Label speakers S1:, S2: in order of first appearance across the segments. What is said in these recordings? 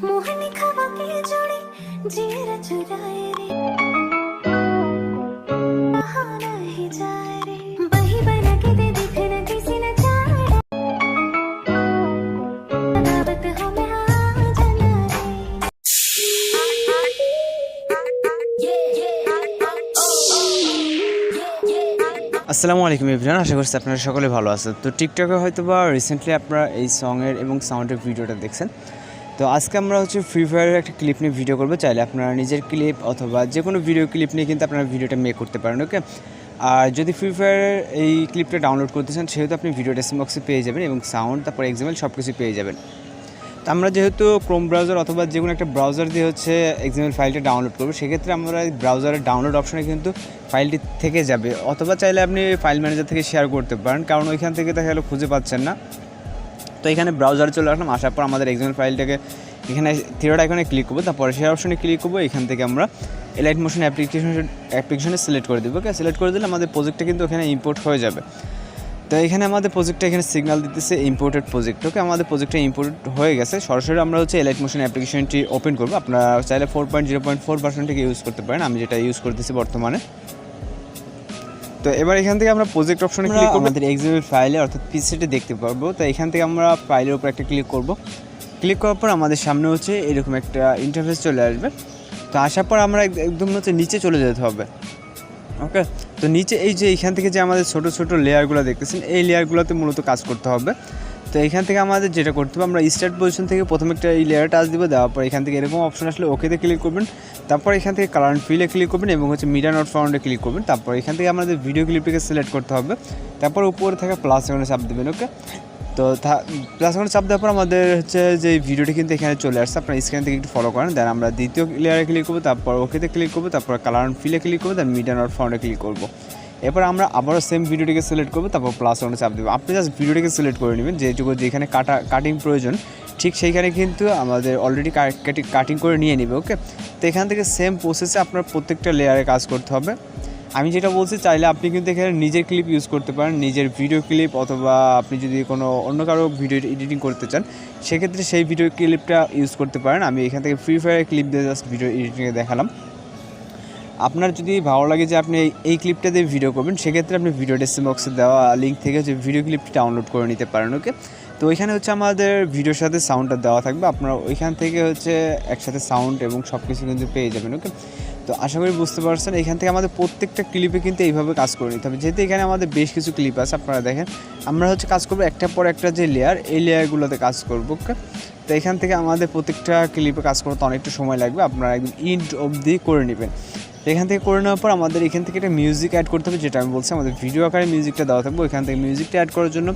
S1: मोहनी खवाके जोड़ी जीरा चुराए रे बहाना ही जाए रे बही बना के दे दिखना किसी न चाहे दावत हो मैं आ जाना
S2: আসসালামু আলাইকুম এভরিওয়ান, আশা করছি আপনারা সকলে ভালো আছেন। তো টিকটকে হয়তো বা রিসেন্টলি আপনারা এই সঙের এবং সাউন্ডের ভিডিওটা দেখছেন। তো আজকে আমরা ফ্রি ফায়ারের একটা ক্লিপ নিয়ে ভিডিও করবো। চাইলে আপনারা নিজের ক্লিপ অথবা যে কোনো ভিডিও ক্লিপ নিয়ে কিন্তু আপনারা ভিডিওটা মেক করতে পারেন, ওকে। আর যদি ফ্রি ফায়ারের এই ক্লিপটা ডাউনলোড করতে চান সেহেতু আপনি ভিডিও ডেসক্রিপশন বক্সে পেয়ে যাবেন এবং সাউন্ড তারপর XML সব কিছু পেয়ে যাবেন। তো আমরা যেহেতু ক্রোম ব্রাউজার অথবা যে কোনো একটা ব্রাউজার দিয়ে XML ফাইলটা ডাউনলোড করবো, সেক্ষেত্রে আমরা ব্রাউজারের ডাউনলোড অপশনে কিন্তু ফাইলটি থেকে যাবে, অথবা চাইলে আপনি ফাইল ম্যানেজার থেকে শেয়ার করতে পারেন, কারণ ওইখান থেকে দেখা গেলো খুঁজে পাচ্ছেন না। তো এখানে ব্রাউজারে চলে আসলাম, আসার পর আমাদের XML ফাইলটাকে এখানে থ্রিডট আইকনে ক্লিক করবো, তারপরে শেয়ার অপশনে ক্লিক করবো। এখান থেকে আমরা এলাইট মোশন অ্যাপ্লিকেশনে সিলেক্ট করে দেবো, ওকে। সিলেক্ট করে দিলে আমাদের প্রজেক্টটা কিন্তু ওখানে ইম্পোর্ট হয়ে যাবে। তো এখানে আমাদের প্রজেক্টটা এখানে সিগন্যাল দিতেছে ইম্পোর্টেড প্রজেক্ট, ওকে। আমাদের প্রজেক্টটা ইম্পোর্ট হয়ে গেছে। সরাসরি আমরা এলাইট মোশন অ্যাপ্লিকেশনটি ওপেন করবো। আপনারা চাইলে 4.0.4 থেকে ইউজ করতে পারেন, আমি যেটা ইউজ করতেছি বর্তমানে। তো এবার এখান থেকে আমরা প্রজেক্ট অপশনে ক্লিক করব, আমাদের XML ফাইলে অর্থাৎ পিসিতে দেখতে পারবো। তো এখান থেকে আমরা ফাইলের উপর একটা ক্লিক করব। ক্লিক করার পর আমাদের সামনে এরকম একটা ইন্টারফেস চলে আসবে। তো আসার পর আমরা একদম নিচে চলে যেতে হবে, ওকে। তো নিচে এই যে এখান থেকে যে আমাদের ছোটো ছোটো লেয়ারগুলো দেখতেছেন, এই লেয়ারগুলোতে মূলত কাজ করতে হবে। তো এখান থেকে আমাদের যেটা করতে হবে, আমরা স্টার্ট পজিশন থেকে প্রথমে একটা এই লেয়ার টাচ দিব, দেওয়ার পর এখান থেকে এরকম অপশন আসলে ওকেতে ক্লিক করবেন। তারপর এখান থেকে কালার অ্যান্ড ফিলে ক্লিক করবেন এবং মিডিয়া নট ফাউন্ডে ক্লিক করবেন। তারপর এখান থেকে আমাদের ভিডিও ক্লিপটিকে সিলেক্ট করতে হবে। তারপর উপরে থাকা প্লাস আইকনে চাপ দেবেন, ওকে। তো প্লাস আইকনে চাপ দেওয়ার পর আমাদের যে ভিডিওটি কিন্তু এখানে চলে আসছে, আপনার স্ক্রিন থেকে একটু ফলো করেন। দেন আমরা দ্বিতীয় লেয়ারে ক্লিক করবো, তারপর ওকেতে ক্লিক করবো, তারপর কালার অ্যান্ড ফিলে ক্লিক করবো, দেন মিডিয়া নট ফাউন্ডে ক্লিক করবো। এরপর আমরা আবারও সেম ভিডিওটিকে সিলেক্ট করবো, তারপর প্লাস আইকনে চাপ দেবো। আপনি জাস্ট ভিডিওটিকে সিলেক্ট করে নেবেন, যেখানে কাটিং প্রয়োজন ঠিক সেইখানে কিন্তু আমাদের অলরেডি কাটিং করে নিয়ে নেবে, ওকে। তো এখান থেকে সেম প্রসেসে আপনার প্রত্যেকটা লেয়ারে কাজ করতে হবে। আমি যেটা বলছি, চাইলে আপনি কিন্তু এখানে নিজের ক্লিপ ইউজ করতে পারেন, নিজের ভিডিও ক্লিপ, অথবা আপনি যদি কোনো অন্য কারো ভিডিও এডিটিং করতে চান সেক্ষেত্রে সেই ভিডিও ক্লিপটা ইউজ করতে পারেন। আমি এখান থেকে ফ্রি ফায়ার ক্লিপ দিয়ে জাস্ট ভিডিও এডিটিংয়ে দেখালাম। আপনার যদি ভালো লাগে যে আপনি এই ক্লিপটা দিয়ে ভিডিও করবেন, সেক্ষেত্রে আপনি ভিডিও ডেসক্রিপশন বক্সে দেওয়া লিঙ্ক থেকে যে ভিডিও ক্লিপটি ডাউনলোড করে নিতে পারেন, ওকে। তো ওইখানে আমাদের ভিডিওর সাথে সাউন্ডটা দেওয়া থাকবে, আপনারা ওইখান থেকে একসাথে সাউন্ড এবং সব কিছু কিন্তু পেয়ে যাবেন, ওকে। তো আশা করি বুঝতে পারছেন। এখান থেকে আমাদের প্রত্যেকটা ক্লিপে কিন্তু এইভাবে কাজ করে নিতে হবে, যেহেতু এখানে আমাদের বেশ কিছু ক্লিপ আছে। আপনারা দেখেন, আমরা কাজ করবো একটার পর একটা যে লেয়ার, এই লেয়ারগুলোতে কাজ করবো, ওকে। তো এখান থেকে আমাদের প্রত্যেকটা ক্লিপে কাজ করতে অনেকটা সময় লাগবে, আপনারা একদম ইন্ড অবধি করে নেবেন। এখান থেকে করে নেওয়ার পর আমাদের এখান থেকে একটা মিউজিক অ্যাড করতে হবে, যেটা আমি বলছি আমাদের ভিডিও আকারে মিউজিকটা দেওয়া থাকবে। ওইখান থেকে মিউজিকটা অ্যাড করার জন্য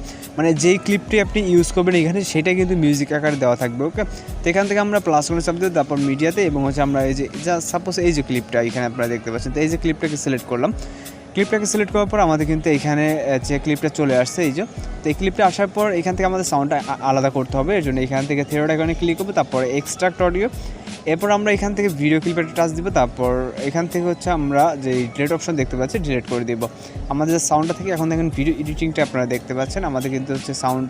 S2: যেই ক্লিপটি আপনি ইউজ করবেন এখানে, সেটা কিন্তু মিউজিক আকারে দেওয়া থাকবে, ওকে। তো এখান থেকে আমরা প্লাস করে চাপ দেবো, তারপর মিডিয়াতে, এবং আমরা এই যে সাপোজ এই যে ক্লিপটা এখানে আপনারা দেখতে পাচ্ছেন, তো এই যে ক্লিপটাকে সিলেক্ট করলাম। ক্লিপটাকে সিলেক্ট করার পর আমাদের কিন্তু এখানে যে ক্লিপটা চলে আসছে, এই যে। তো এই ক্লিপটা আসার পর এখান থেকে আমাদের সাউন্ডটা আলাদা করতে হবে, এর জন্য এখান থেকে থ্রিডট আইকনে ক্লিক করবো, তারপর এক্সট্রাক্ট অডিও। এরপর আমরা এখান থেকে ভিডিও ক্লিপে টাচ দিব, তারপর এখান থেকে আমরা যে ডিলিট অপশন দেখতে পাচ্ছি ডিলিট করে দিব। আমাদের যে সাউন্ডটা থেকে এখন দেখেন ভিডিও এডিটিংটা আপনারা দেখতে পাচ্ছেন, আমাদের কিন্তু সাউন্ড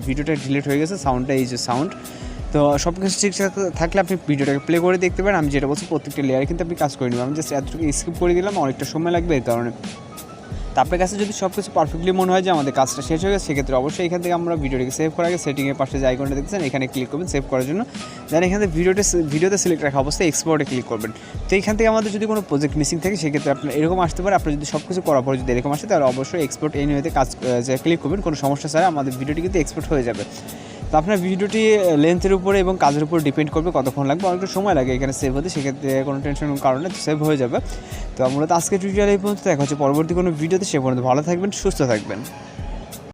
S2: ভিডিওটা ডিলিট হয়ে গেছে, সাউন্ডটা এই যে সাউন্ড। তো সব কিছু ঠিকঠাক থাকলে আপনি ভিডিওটাকে প্লে করে দেখতে পারেন। আমি যেটা বলছি প্রত্যেকটা লেয়ারে কিন্তু আপনি কাজ করে নেবেন। আমি জাস্ট এতটুকু স্কিপ করে দিলাম, অনেকটা সময় লাগবে এই কারণে। তো আপনার কাছে যদি সব কিছু পারফেক্টলি মনে হয় যে আমাদের কাজটা শেষ হয়ে গেছে, সেক্ষেত্রে অবশ্যই এখান থেকে আমরা ভিডিওটিকে সেভ করার আগে সেটিংয়ের পাশে যে আইকনটা দেখছেন এখানে ক্লিক করবেন সেভ করার জন্য। দেন এখান থেকে ভিডিওতে সিলেক্ট রাখা অবস্থায় এক্সপোর্টে ক্লিক করবেন। তো এখান থেকে আমাদের যদি কোনো প্রজেক্ট মিসিং থাকে সেক্ষেত্রে আপনার এরকম আসতে পারে। আপনার যদি সব কিছু করার পরে যদি এরকম আসে, তাহলে অবশ্যই এক্সপোর্ট এনিওয়েতে ক্লিক করবেন, কোনো সমস্যা ছাড়া আমাদের ভিডিওটি কিন্তু এক্সপোর্ট হয়ে যাবে। তো আপনার ভিডিওটি লেন্থের উপরে এবং কাজের উপর ডিপেন্ড করবে কতক্ষণ লাগবে, অনেকটা সময় লাগে এখানে সেভ হতে, সেক্ষেত্রে কোনো টেনশনের কারণে সেভ হয়ে যাবে। তো মূলত আজকে টিউটোরিয়াল এই পর্যন্ত, দেখা হচ্ছে পরবর্তী কোনো ভিডিওতে। সে পর্যন্ত ভালো থাকবেন, সুস্থ থাকবেন।